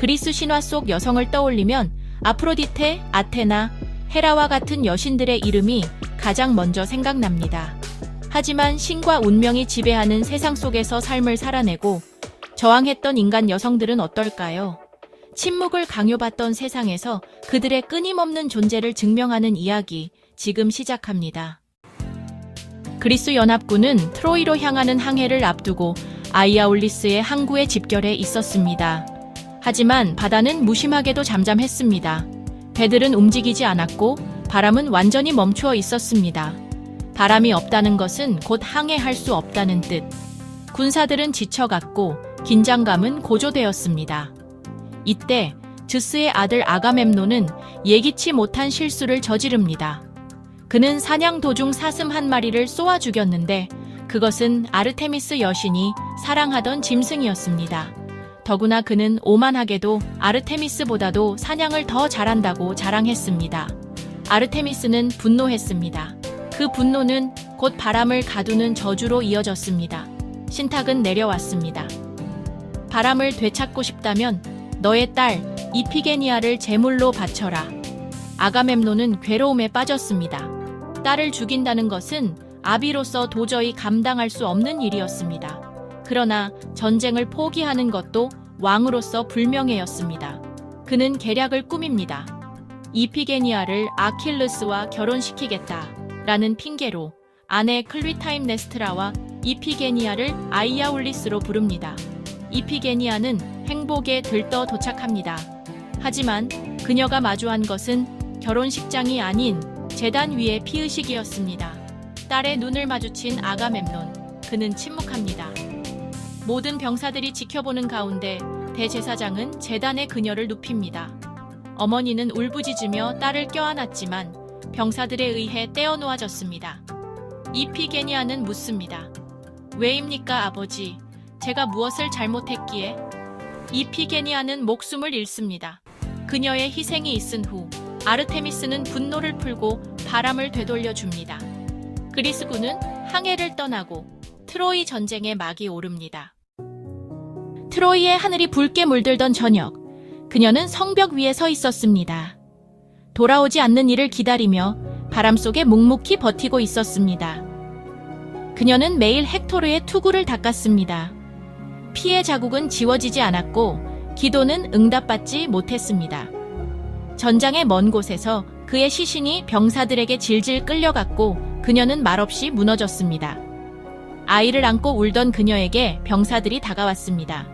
그리스 신화 속 여성을 떠올리면 아프로디테, 아테나, 헤라와 같은 여신들의 이름이 가장 먼저 생각납니다. 하지만 신과 운명이 지배하는 세상 속에서 삶을 살아내고 저항했던 인간 여성들은 어떨까요? 침묵을 강요받던 세상에서 그들의 끊임없는 존재를 증명하는 이야기, 지금 시작합니다. 그리스 연합군은 트로이로 향하는 항해를 앞두고 아이아올리스의 항구에 집결해 있었습니다. 하지만 바다는 무심하게도 잠잠했습니다. 배들은 움직이지 않았고 바람은 완전히 멈추어 있었습니다. 바람이 없다는 것은 곧 항해할 수 없다는 뜻. 군사들은 지쳐갔고 긴장감은 고조되었습니다. 이때 즈스의 아들 아가멤논은 예기치 못한 실수를 저지릅니다. 그는 사냥 도중 사슴 한 마리를 쏘아 죽였는데 그것은 아르테미스 여신이 사랑하던 짐승이었습니다. 더구나 그는 오만하게도 아르테미스보다도 사냥을 더 잘한다고 자랑했습니다. 아르테미스는 분노했습니다. 그 분노는 곧 바람을 가두는 저주로 이어졌습니다. 신탁은 내려왔습니다. 바람을 되찾고 싶다면 너의 딸 이피게니아를 제물로 바쳐라. 아가멤논은 괴로움에 빠졌습니다. 딸을 죽인다는 것은 아비로서 도저히 감당할 수 없는 일이었습니다. 그러나 전쟁을 포기하는 것도 왕으로서 불명예였습니다. 그는 계략을 꾸밉니다. 이피게니아를 아킬레스와 결혼시키겠다라는 핑계로 아내 클리타임네스트라와 이피게니아를 아이아올리스로 부릅니다. 이피게니아는 행복에 들떠 도착합니다. 하지만 그녀가 마주한 것은 결혼식장이 아닌 제단 위의 피의식이었습니다. 딸의 눈을 마주친 아가멤논, 그는 침묵합니다. 모든 병사들이 지켜보는 가운데 대제사장은 제단에 그녀를 눕힙니다. 어머니는 울부짖으며 딸을 껴안았지만 병사들에 의해 떼어놓아졌습니다. 이피게니아는 묻습니다. 왜입니까, 아버지? 제가 무엇을 잘못했기에? 이피게니아는 목숨을 잃습니다. 그녀의 희생이 있은 후 아르테미스는 분노를 풀고 바람을 되돌려 줍니다. 그리스군은 항해를 떠나고 트로이 전쟁의 막이 오릅니다. 트로이의 하늘이 붉게 물들던 저녁, 그녀는 성벽 위에 서 있었습니다. 돌아오지 않는 이를 기다리며 바람 속에 묵묵히 버티고 있었습니다. 그녀는 매일 헥토르의 투구를 닦았습니다. 피의 자국은 지워지지 않았고 기도는 응답받지 못했습니다. 전장의 먼 곳에서 그의 시신이 병사들에게 질질 끌려갔고 그녀는 말없이 무너졌습니다. 아이를 안고 울던 그녀에게 병사들이 다가왔습니다.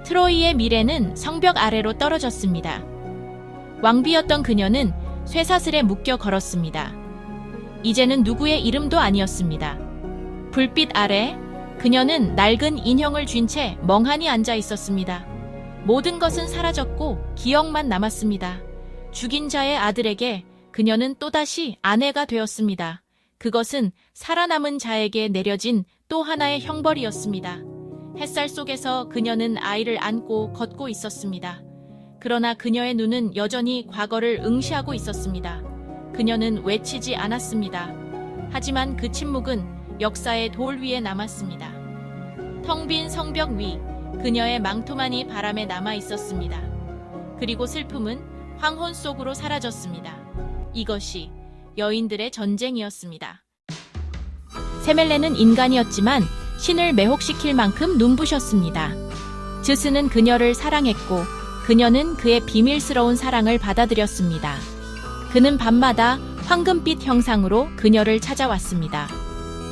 트로이의 미래는 성벽 아래로 떨어졌습니다. 왕비였던 그녀는 쇠사슬에 묶여 걸었습니다. 이제는 누구의 이름도 아니었습니다. 불빛 아래 그녀는 낡은 인형을 쥔 채 멍하니 앉아 있었습니다. 모든 것은 사라졌고 기억만 남았습니다. 죽인 자의 아들에게 그녀는 또다시 아내가 되었습니다. 그것은 살아남은 자에게 내려진 또 하나의 형벌이었습니다. 햇살 속에서 그녀는 아이를 안고 걷고 있었습니다. 그러나 그녀의 눈은 여전히 과거를 응시하고 있었습니다. 그녀는 외치지 않았습니다. 하지만 그 침묵은 역사의 돌 위에 남았습니다. 텅 빈 성벽 위, 그녀의 망토만이 바람에 남아 있었습니다. 그리고 슬픔은 황혼 속으로 사라졌습니다. 이것이 여인들의 전쟁이었습니다. 세멜레는 인간이었지만 신을 매혹시킬 만큼 눈부셨습니다. 즈스는 그녀를 사랑했고 그녀는 그의 비밀스러운 사랑을 받아들였습니다. 그는 밤마다 황금빛 형상으로 그녀를 찾아왔습니다.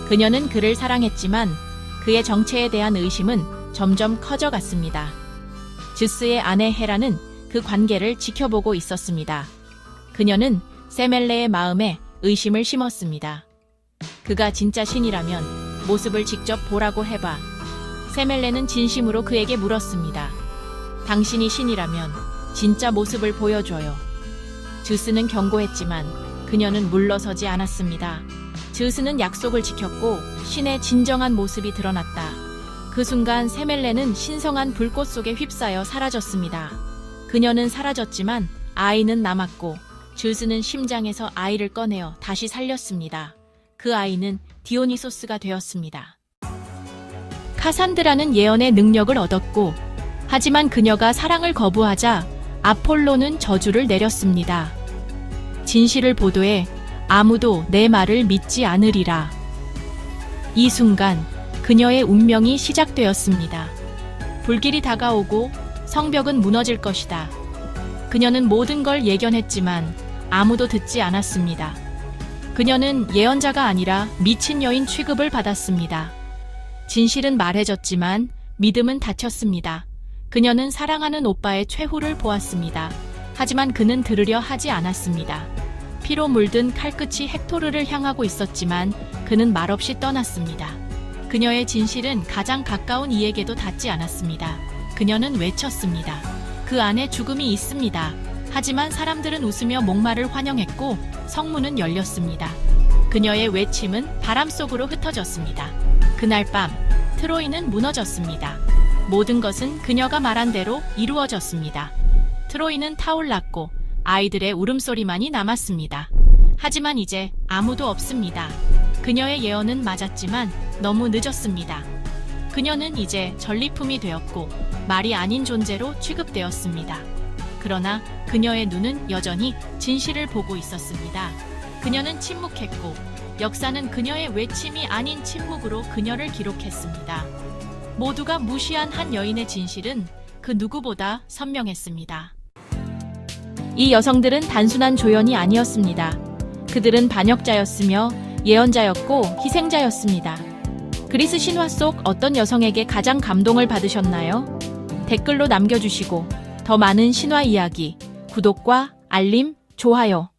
그녀는 그를 사랑했지만 그의 정체에 대한 의심은 점점 커져갔습니다. 즈스의 아내 헤라는 그 관계를 지켜보고 있었습니다. 그녀는 세멜레의 마음에 의심을 심었습니다. 그가 진짜 신이라면 모습을 직접 보라고 해봐. 세멜레는 진심으로 그에게 물었습니다. 당신이 신이라면 진짜 모습을 보여줘요. 즈스는 경고했지만 그녀는 물러서지 않았습니다. 즈스는 약속을 지켰고 신의 진정한 모습이 드러났다. 그 순간 세멜레는 신성한 불꽃 속에 휩싸여 사라졌습니다. 그녀는 사라졌지만 아이는 남았고 즈스는 심장에서 아이를 꺼내어 다시 살렸습니다. 그 아이는 디오니소스가 되었습니다. 카산드라는 예언의 능력을 얻었고 하지만 그녀가 사랑을 거부하자 아폴로는 저주를 내렸습니다. 진실을 보도해 아무도 내 말을 믿지 않으리라. 이 순간 그녀의 운명이 시작되었습니다. 불길이 다가오고 성벽은 무너질 것이다. 그녀는 모든 걸 예견했지만 아무도 듣지 않았습니다. 그녀는 예언자가 아니라 미친 여인 취급을 받았습니다. 진실은 말해졌지만 믿음은 닫혔습니다. 그녀는 사랑하는 오빠의 최후를 보았습니다. 하지만 그는 들으려 하지 않았습니다. 피로 물든 칼끝이 헥토르를 향하고 있었지만 그는 말없이 떠났습니다. 그녀의 진실은 가장 가까운 이에게도 닿지 않았습니다. 그녀는 외쳤습니다. 그 안에 죽음이 있습니다. 하지만 사람들은 웃으며 목마를 환영했고 성문은 열렸습니다. 그녀의 외침은 바람 속으로 흩어졌습니다. 그날 밤 트로이는 무너졌습니다. 모든 것은 그녀가 말한 대로 이루어졌습니다. 트로이는 타올랐고 아이들의 울음소리만이 남았습니다. 하지만 이제 아무도 없습니다. 그녀의 예언은 맞았지만 너무 늦었습니다. 그녀는 이제 전리품이 되었고 말이 아닌 존재로 취급되었습니다. 그러나 그녀의 눈은 여전히 진실을 보고 있었습니다. 그녀는 침묵했고 역사는 그녀의 외침이 아닌 침묵으로 그녀를 기록했습니다. 모두가 무시한 한 여인의 진실은 그 누구보다 선명했습니다. 이 여성들은 단순한 조연이 아니었습니다. 그들은 반역자였으며 예언자였고 희생자였습니다. 그리스 신화 속 어떤 여성에게 가장 감동을 받으셨나요? 댓글로 남겨주시고 더 많은 신화 이야기, 구독과 알림, 좋아요